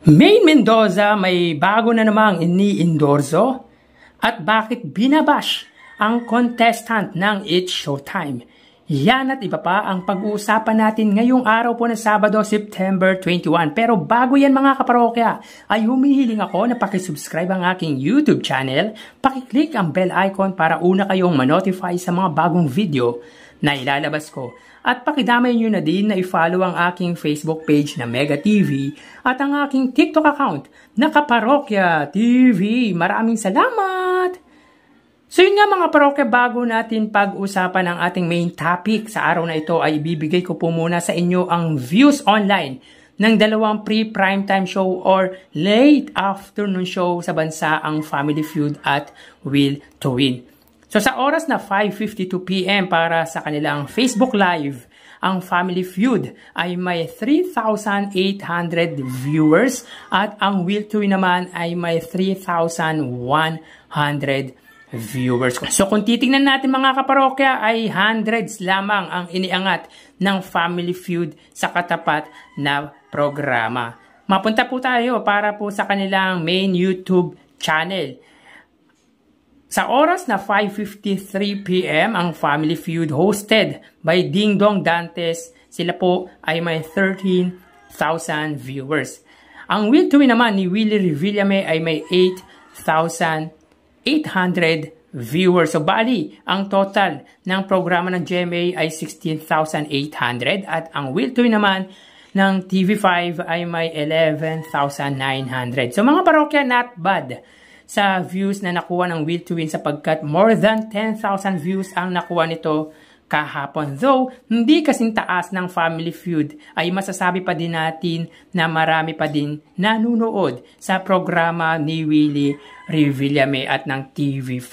Maine Mendoza may bago na namang ini-endorso at bakit binabash ang contestant ng It's Showtime. Yan at iba pa ang pag-uusapan natin ngayong araw po ng Sabado, September 21. Pero bago yan mga kaparokya, ay humihiling ako na pakisubscribe ang aking YouTube channel, pakiclick ang bell icon para una kayong manotify sa mga bagong video na ilalabas ko. At pakidamay nyo na din na i-follow ang aking Facebook page na Mega TV at ang aking TikTok account na Kaparokya TV. Maraming salamat! So yun nga mga parokya, bago natin pag-usapan ang ating main topic sa araw na ito ay ibibigay ko po muna sa inyo ang views online ng dalawang pre-primetime show or late afternoon show sa bansa, ang Family Feud at Will to Win. So sa oras na 5:52 PM para sa kanilang Facebook Live, ang Family Feud ay may 3,800 viewers at ang Will to Win naman ay may 3,100 viewers. So kung titingnan natin mga kaparokya ay hundreds lamang ang iniangat ng Family Feud sa katapat na programa. Mapunta po tayo para po sa kanilang main YouTube channel. Sa oras na 5:53 PM, ang Family Feud hosted by Ding Dong Dantes, sila po ay may 13,000 viewers. Ang Will to Win naman ni Willie Revillame ay may 8,800 viewers. So bali, ang total ng programa ng GMA ay 16,800 at ang Will to Win naman ng TV5 ay may 11,900. So mga parokya, not bad sa views na nakuha ng Will to Win sapagkat more than 10,000 views ang nakuha nito kahapon. Though, hindi kasing taas ng Family Feud, ay masasabi pa din natin na marami pa din nanunood sa programa ni Willie Revillame at ng TV5.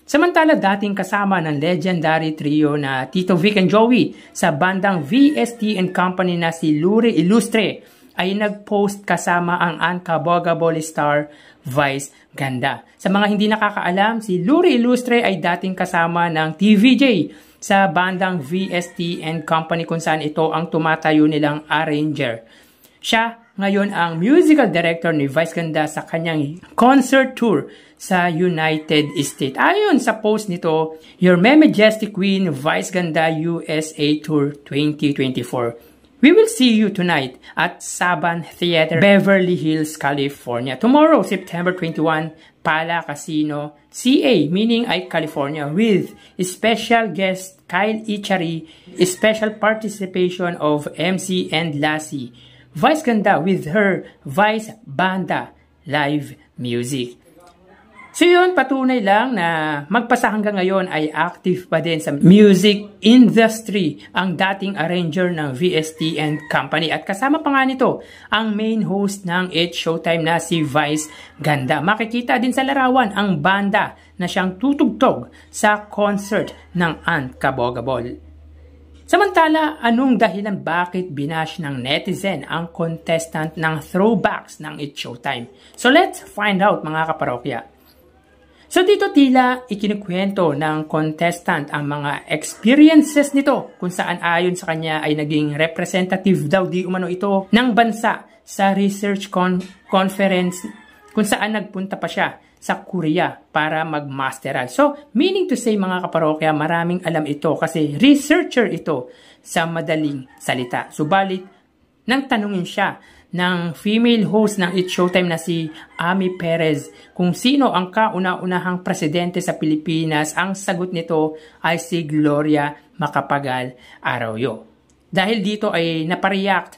Samantala, dating kasama ng legendary trio na Tito Vic and Joey sa bandang VST and Company na si Luri Ilustre ay nag-post kasama ang Unkabogaboly star Vice Ganda. Sa mga hindi nakakaalam, si Luri Ilustre ay dating kasama ng TVJ sa bandang VST and Company kung saan ito ang tumatayo nilang arranger. Siya ngayon ang musical director ni Vice Ganda sa kanyang concert tour sa United States. Ayon sa post nito, Your Majestic Queen Vice Ganda USA Tour 2024. We will see you tonight at Saban Theater, Beverly Hills, California. Tomorrow, September 21, Pala Casino, CA, meaning ay California, with special guest Kyle Ichari, special participation of MC and Lassie, Vice Ganda with her Vice Banda live music. So yun, patunay lang na magpasa hanggang ngayon ay active pa din sa music industry ang dating arranger ng VST and Company. At kasama pa nga nito ang main host ng It's Showtime na si Vice Ganda. Makikita din sa larawan ang banda na siyang tutugtog sa concert ng Unkabogaboly. Samantala, anong dahilan bakit binash ng netizen ang contestant ng throwbacks ng It's Showtime? So let's find out mga kaparokya. So dito tila ikinukwento ng contestant ang mga experiences nito kung saan ayon sa kanya ay naging representative daw di umano ito ng bansa sa research conference kung saan nagpunta pa siya sa Korea para magmasteral. So meaning to say mga kaparokya, maraming alam ito kasi researcher ito sa madaling salita. Subalit, nang tanungin siya ng female host ng It's Showtime na si Ami Perez kung sino ang kauna-unahang presidente sa Pilipinas, ang sagot nito ay si Gloria Macapagal Arroyo. Dahil dito ay napareact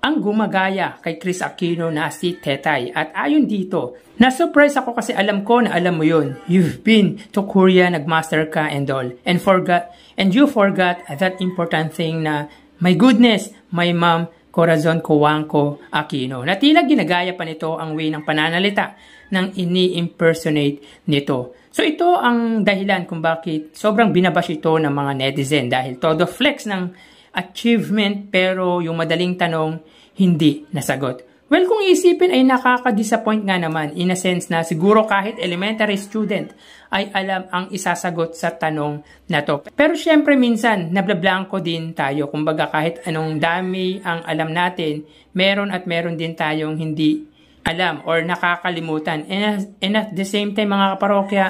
ang gumagaya kay Chris Aquino na si Tetay. At ayon dito, na-surprise ako kasi alam ko na alam mo yun. You've been to Korea, nagmaster ka and all. And you forgot that important thing na, my goodness, my mom, Corazon Cojuangco Aquino. Na tila ginagaya pa nito ang way ng pananalita ng ini-impersonate nito. So ito ang dahilan kung bakit sobrang binabash ito ng mga netizen dahil todo flex ng achievement pero yung madaling tanong hindi nasagot. Well, kung isipin ay nakaka-disappoint nga naman in a sense na siguro kahit elementary student ay alam ang isasagot sa tanong na to. Pero syempre minsan, nablablanko din tayo. Kumbaga kahit anong dami ang alam natin, meron at meron din tayong hindi alam or nakakalimutan. And at the same time mga kaparokya,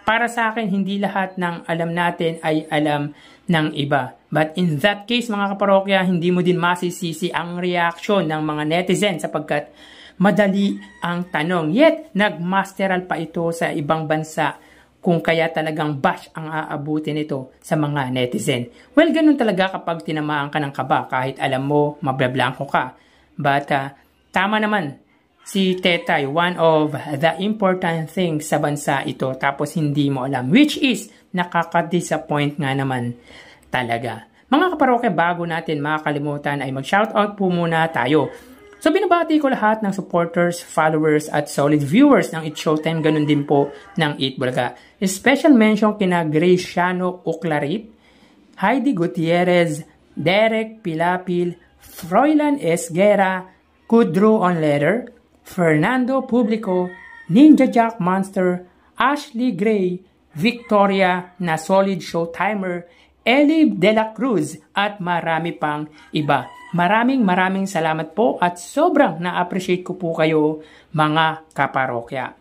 para sa akin, hindi lahat ng alam natin ay alam ng iba. But in that case, mga kaparokya, hindi mo din masisisi ang reaksyon ng mga netizen sapagkat madali ang tanong. Yet, nagmasteral pa ito sa ibang bansa kung kaya talagang bash ang aabutin nito sa mga netizen. Well, ganun talaga kapag tinamaan ka ng kaba kahit alam mo, mablablanko ka. But, tama naman. Si Tetay, one of the important things sa bansa ito tapos hindi mo alam. Which is, nakaka-disappoint nga naman talaga. Mga kaparokya, bago natin makakalimutan ay mag-shoutout po muna tayo. So binabati ko lahat ng supporters, followers at solid viewers ng It's Showtime. Ganun din po ng Eat Bulaga. Special mention kina Graciano Uclarit, Heidi Gutierrez, Derek Pilapil, Froilan Esguera, Kudru on Letter, Fernando Publico, Ninja Jack Monster, Ashley Gray, Victoria na solid showtimer, Ellie De La Cruz at marami pang iba. Maraming salamat po at sobrang na-appreciate ko po kayo mga kaparokya.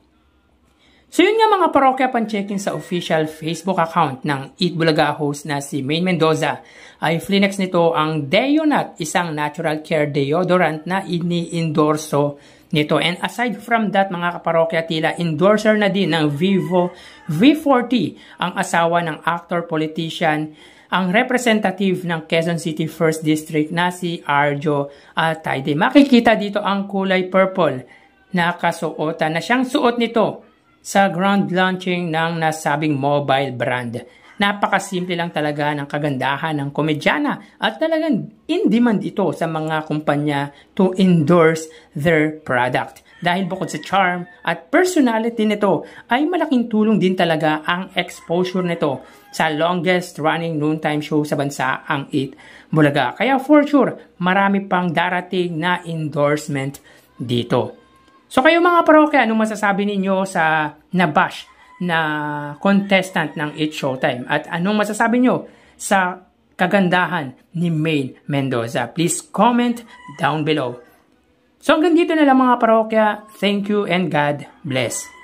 So yun nga mga parokya, pan-checkin sa official Facebook account ng Eat Bulaga host na si Maine Mendoza ay flinex nito ang Deonat, isang natural care deodorant na ini-endorso nito. And aside from that mga kaparokya, tila endorser na din ng Vivo V40 ang asawa ng actor-politician, ang representative ng Quezon City 1st District na si Arjo Ataide. Makikita dito ang kulay purple na kasuotan na siyang suot nito sa ground launching ng nasabing mobile brand. Napakasimple lang talaga ng kagandahan ng komedyana at talagang in demand ito sa mga kumpanya to endorse their product. Dahil bukod sa charm at personality nito ay malaking tulong din talaga ang exposure nito sa longest running noontime show sa bansa, ang Eat Bulaga. Kaya for sure, marami pang darating na endorsement dito. So kayo mga parokya, anong masasabi ninyo sa nabash na contestant ng It's Showtime? At anong masasabi nyo sa kagandahan ni Maine Mendoza? Please comment down below. So hanggang dito na lang mga parokya. Thank you and God bless.